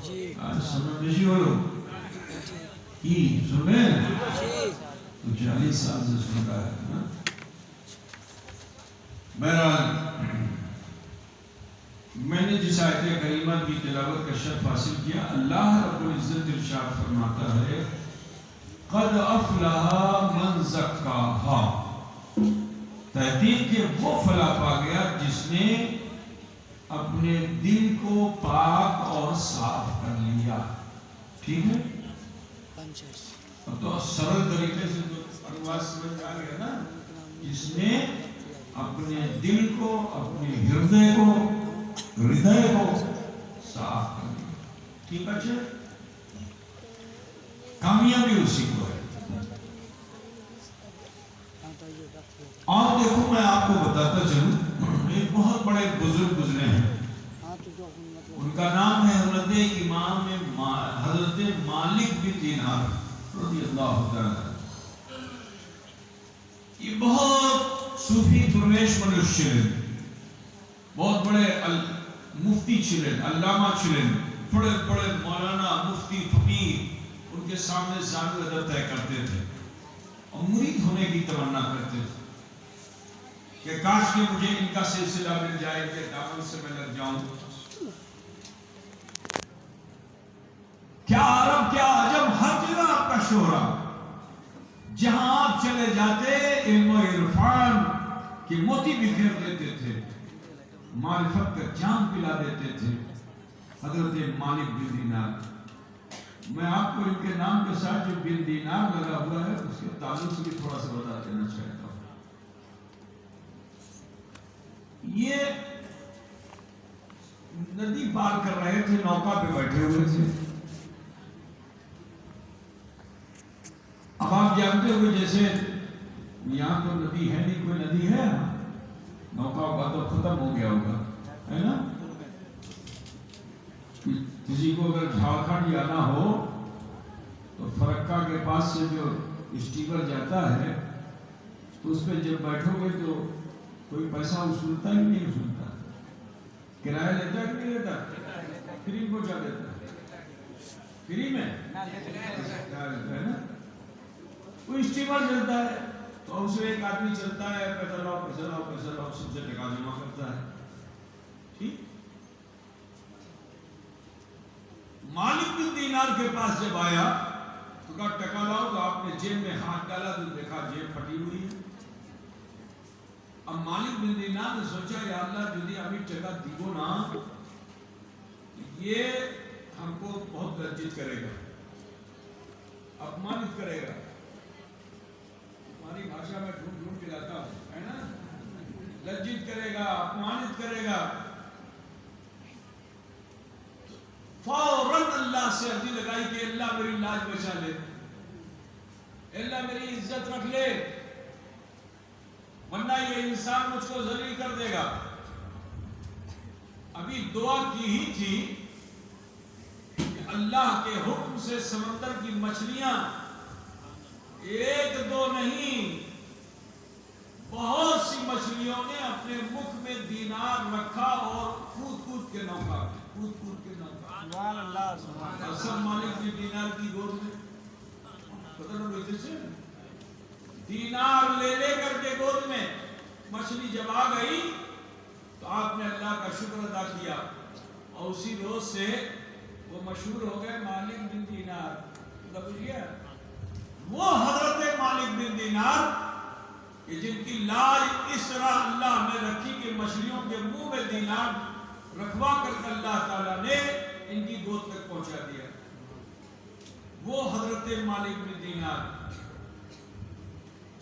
سمجھ ہو کی سنے تو 40 سال سے سنتا ہے نا. بہرحال میں نے جس آیت کریمہ کی تلاوت کا شرف حاصل کیا، اللہ رب العزت ارشاد فرماتا ہے قد افلح من زکاہا، تحقیق کہ وہ فلاح پا گیا جس نے اپنے دل کو پاک اور صاف کر لیا. ٹھیک ہے، اب تو سرل طریقے سے تو انواز سمجھ آ گیا نا. جس نے اپنے دل کو، اپنے ہردے کو صاف کر لیا. ٹھیک ہے، کامیابی اسی کو ہے. اور دیکھو میں آپ کو بتاتا چلوں، ایک بہت بڑے بزرگ گزرے ہیں، ان کا نام ہے حضرت مالک بن دینار رضی اللہ تعالی. یہ بہت صوفی درویش منوش چلن، بہت بڑے مفتی چلن، علامہ چلن، بڑے بڑے مولانا، مفتی، فقیر ان کے سامنے ظاہر ادب طے کرتے تھے اور مرید ہونے کی تمنا کرتے تھے کہ کاش کہ مجھے ان کا سلسلہ مل جائے کہ دامن سے میں لگ جاؤں. کیا عرب کیا عجم، ہر جگہ آپ کا شہرہ، جہاں آپ چلے جاتے علم و عرفان کی موتی بکھیر دیتے تھے، معرفت کا جام پلا دیتے تھے. حضرت مالک بن دینار، میں آپ کو ان کے نام کے ساتھ جو بن دینار لگا ہوا ہے اس کے تعلق سے بھی تھوڑا سا بتا دینا چاہتا ہوں. یہ ندی پار کر رہے تھے، نوکا پہ بیٹھے ہوئے تھے. اب آپ جانتے ہوئے جیسے یہاں تو ندی ہے نہیں، کوئی ندی ہے، نوکا ہوگا تو ختم ہو گیا ہوگا، ہے نا. کسی کو اگر جھارکھنڈ جانا ہو تو فرکا کے پاس سے جو اسٹیمر جاتا ہے تو اس پہ جب بیٹھو گے تو کوئی پیسہ وصولتا ہی نہیں وصولتا، کرایہ لیتا ہے کہ نہیں لیتا، فری پہنچا دیتا ہے، فری میں ہے نا. کوئی اسٹیمر چلتا ہے تو اس میں ایک آدمی چلتا ہے، پیسہ لاؤ پیسہ لاؤ پیسہ لاؤ، سب سے ٹکا جمع کرتا ہے. ٹھیک، مالک بن دینار کے پاس جب آیا تو کہا ٹکا لاؤ، تو آپ نے جیب میں ہاتھ ڈالا تو دیکھا جیب پھٹی ہوئی ہے. اب مالک بن دینار نے سوچا یا اللہ جدی ہمیں ٹکا دیو نا، یہ ہم کو بہت لجت کرے گا، اپمانت کرے گا. ہماری بھاشا میں ڈھونڈ ڈھونڈ کے لاتا ہوں، ہے نا، لجت کرے گا، اپمانت کرے گا. فوراً اللہ سے عرضی لگائی کہ اللہ میری لاج بچا لے، اللہ میری عزت رکھ لے، ورنہ یہ انسان مجھ کو ذلیل کر دے گا. ابھی دعا کی ہی تھی کہ اللہ کے حکم سے سمندر کی مچھلیاں ایک دو نہیں، بہت سی مچھلیوں نے اپنے مکھ میں دینار رکھا اور کود کود کے نوکا، کود کود کے نوکا. سبحان اللہ، سبحان اللہ. سب مالک نے دینار کی گود میں، پتہ نہ بیٹھے سے دینار لے لے کر کے گود میں. مچھلی جب آ گئی تو آپ نے اللہ کا شکر ادا کیا اور اسی روز سے وہ مشہور ہو گئے مالک بن دینار. وہ حضرت مالک بن دینار کہ جن کی لاج اس طرح اللہ نے رکھی کہ مچھلیوں کے منہ میں دینار رکھوا کر اللہ تعالیٰ نے ان کی گود تک پہنچا دیا. وہ حضرت مالک بن دینار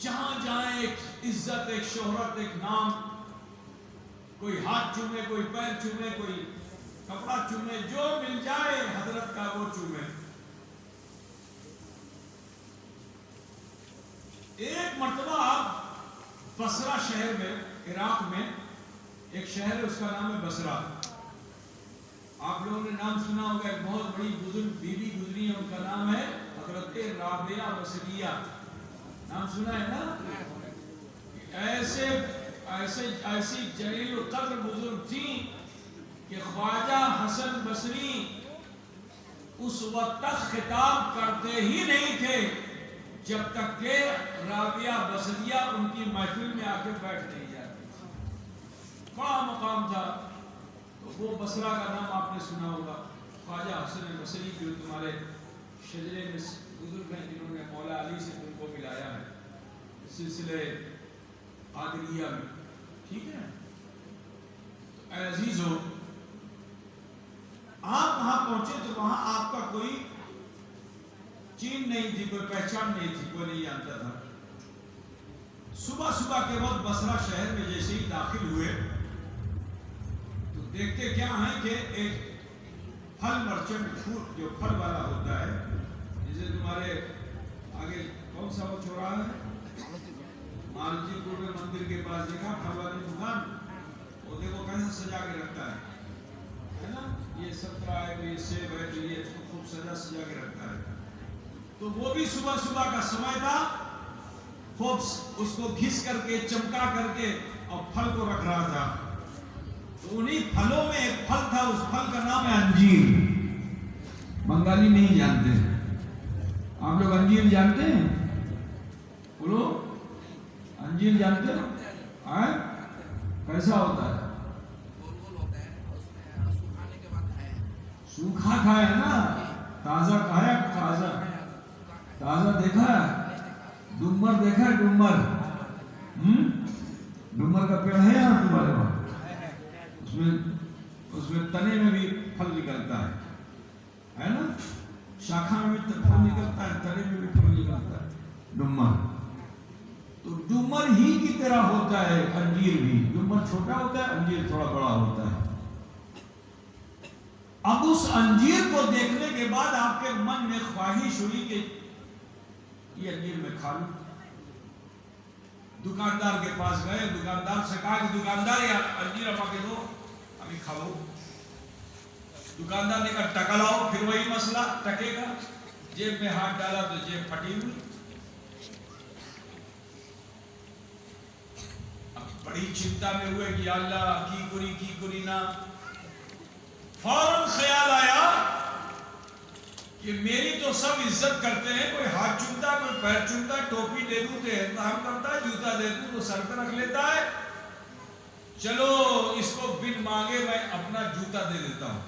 جہاں جہاں ایک عزت، ایک شہرت، ایک نام، کوئی ہاتھ چومے، کوئی پیر چومے، کوئی کپڑا چومے، جو مل جائے حضرت کا وہ چومے. ایک مرتبہ آپ بصرہ شہر میں، عراق میں ایک شہر ہے، اس کا نام ہے بصرہ. آپ لوگوں نے نام سنا ہوگا، ایک بہت بڑی بزرگ بیوی گزری ہے، ان کا نام ہے حضرت رابعہ بصریہ. نام سنا ہے نا. ایسی جلیل القدر بزرگ تھی کہ خواجہ حسن بصری اس وقت تک خطاب کرتے ہی نہیں تھے جب تک کہ رابعہ بصریہ ان کی محفل میں آ کے بیٹھ نہیں جاتی. بڑا مقام تھا. تو وہ بصرہ کا نام آپ نے سنا ہوگا. خواجہ حسن بصری جو تمہارے شجرے میں بزرگ ہیں جنہوں نے مولا علی سے تم کو ملایا ہے سلسلے قادریہ میں. ٹھیک ہے. تو اے عزیزو آپ وہاں پہنچے تو وہاں آپ کا کوئی چین نہیں تھی, کوئی پہچان نہیں تھی, کوئی نہیں جانتا تھا. صبح صبح کے وقت بصرہ شہر میں جیسے ہی داخل ہوئے تو دیکھتے کیا ہیں کہ ایک پھل مرچنٹ جو پھل والا ہوتا ہے, جسے تمہارے آگے کون سا وہ چوراہا ہے مالجی پور میں مندر کے پاس دیکھا پھل والی دکان, وہ دیکھو کیسے سجا کے رکھتا ہے نا. یہ سنترا ہے, یہ سیب ہے, یہ اس کو خوب سجا کے رکھتا ہے. تو وہ بھی صبح صبح کا سمے تھا, خوب اس کو گھس کر کے چمکا کر کے اور پھل کو رکھ رہا تھا. تو انہی پھلوں میں ایک پھل تھا, اس پھل کا نام ہے انجیر. بنگالی نہیں جانتے, آپ لوگ انجیر جانتے ہیں؟ بولو انجیر جانتے ہیں؟ کیسا ہوتا ہے؟ سوکھا کھایا ہے نا, تازہ کھایا, تازہ دیکھا ہے, ڈومر دیکھا ہے, ڈومر کا پیڑ ہے یہاں تمہارے وہاں, اس میں تنے میں بھی پھل نکلتا ہے نا, شاخا میں بھی پھل نکلتا ہے, تنے میں بھی پھل نکلتا ہے, ڈومر. تو ڈومر ہی کی طرح ہوتا ہے انجیر بھی. ڈومر چھوٹا ہوتا ہے, انجیر تھوڑا بڑا ہوتا ہے. اب اس انجیر کو دیکھنے کے بعد آپ کے من میں خواہش ہوئی کہ یہ انجیر میں کھا لوں. دکاندار کے پاس گئے, دکاندار سے کہا کہ دکاندار یہ انجیر اپا کے دو, ابھی کھاؤ. دکاندار نے کہا ٹکا لاؤ. پھر وہی مسئلہ, ٹکے کا جیب میں ہاتھ ڈالا تو جیب پھٹی ہوئی. اب بڑی چنتا میں ہوئے کہ اللہ کی کری نا. فوراً خیال آیا کہ میری تو سب عزت کرتے ہیں, کوئی ہاتھ چومتا ہے, کوئی پیر چومتا ہے, ٹوپی دے دوں تو احترام کرتا ہے, جوتا دے دوں تو سر پہ رکھ لیتا ہے. چلو اس کو بن مانگے میں اپنا جوتا دے دیتا ہوں.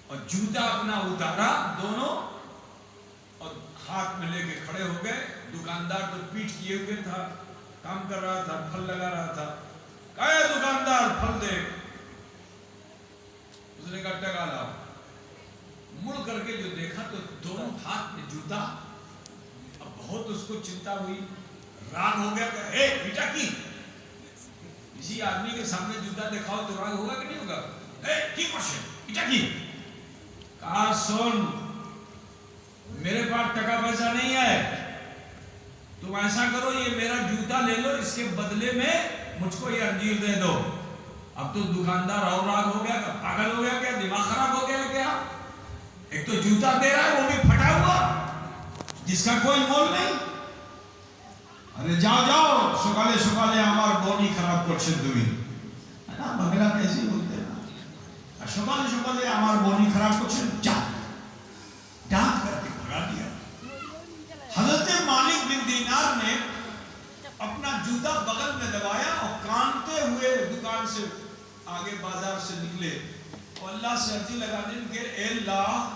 اور جوتا اپنا اتارا دونوں اور ہاتھ میں لے کے کھڑے ہو گئے. دکاندار تو پیٹ کیے ہوئے تھا, کام کر رہا تھا, پھل لگا رہا تھا. کہا دکاندار پھل دے. اس نے کہا ٹکا لاؤ. مڑ کر کے جو دیکھا تو دونوں ہاتھ میں جوتا. اب بہت اس کو چنتا ہوئی, راگ ہو گیا کہ اے بیٹا کی کسی آدمی کے سامنے جوتا دکھاؤ تو راگ ہوگا کہ نہیں ہوگا؟ اے کی کوشش بیٹا کی. کہا سن, میرے پاس ٹکا پیسہ نہیں ہے, تم ایسا کرو یہ میرا جوتا لے لو, اس کے بدلے میں مجھ کو یہ انجیر دے دو. اب تو دکاندار اور راگ ہو گیا, پاگل ہو گیا کیا, دماغ خراب ہو گیا کیا؟ ایک تو جوتا دے رہا ہے وہ بھی پھٹا ہوا جس کا کوئی مول نہیں. ارے جاؤ سکالے سکالے ہمار بونی خراب کرچن دوئی ہے نا, بنگلہ میں ایسی بولتے ہیں نا, سکالے سکالے ہمار بونی خراب کرچن, جا ڈانٹ کر کے بھگا دیا. حضرت مالک بن دینار نے اپنا جوتا بغل میں دبایا اور کانتے ہوئے دکان سے آگے بازار سے نکلے اور اللہ سے عرضی لگانے کہ اے اللہ,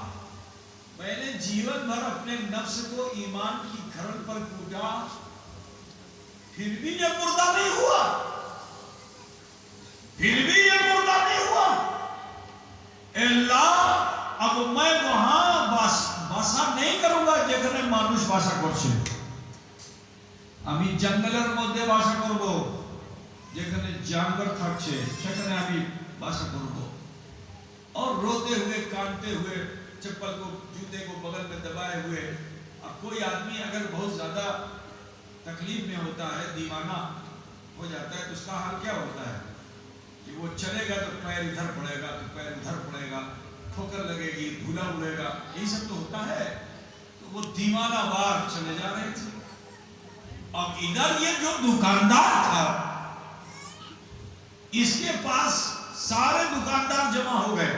میں نے جیون بھر اپنے نفس کو ایمان کی گھرن پر کوٹا, پھر بھی یہ مردہ نہیں ہوا, اے اللہ اب میں وہاں باسا نہیں کروں گا যেখানে মানুষ বাসা করছে. আমি জঙ্গলের মধ্যে বাসা করব, যেখানে জানোয়ার থাকছে সেখানে আমি বাসা করব. اور روتے ہوئے کانتے ہوئے چپل کو جوتے کو بغل میں دبائے ہوئے. اب کوئی آدمی اگر بہت زیادہ تکلیف میں ہوتا ہے, دیوانہ ہو جاتا ہے, تو اس کا حال کیا ہوتا ہے کہ وہ چلے گا تو پیر ادھر پڑے گا, تو پیر ادھر پڑے گا, ٹھوکر لگے گی, دھولا اڑے گا, یہی سب تو ہوتا ہے. تو وہ دیوانہ وار چلے جا رہے تھے. اب ادھر یہ جو دکاندار تھا, اس کے پاس سارے دکاندار جمع ہو گئے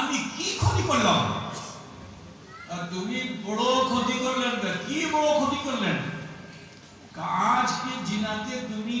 আমি কি ক্ষতি করলাম, আর তুমি বড় ক্ষতি করলেন, কি বড় ক্ষতি করলেন, আজকে জিনাতে তুমি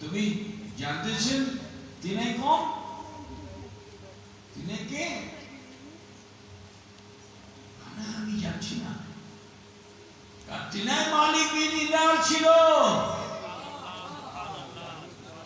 তুমি জানতেছেন তিনি কোন, তিনি কে, আমি জানছি না, তিনি মালিক বিন দিনার ছিল।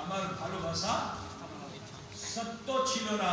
আমার ভালোবাসা সত্য ছিল না,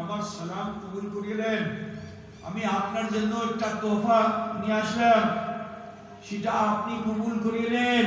আমার সালাম কবুল করিলেন, আমি আপনার জন্য একটা তোহফা নিয়ে আসলাম, সেটা আপনি কবুল করিলেন,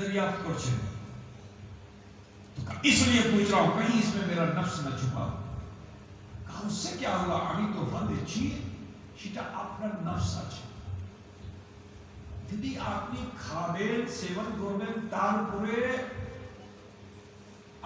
دریافت کرچے تو کہا اس لیے پوچھ رہا ہوں کہیں اس میں میرا نفس نہ چھپا. کہا اس سے کیا ہوا؟ আমি তো ভাবছি সেটা আপনার নফস আছে. যদি আপনি খাবেন সেবন করবেন তার উপরে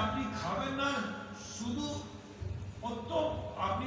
আপনি খাবেন না শুধু অত আপনি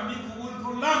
আমি কবুল করলাম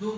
2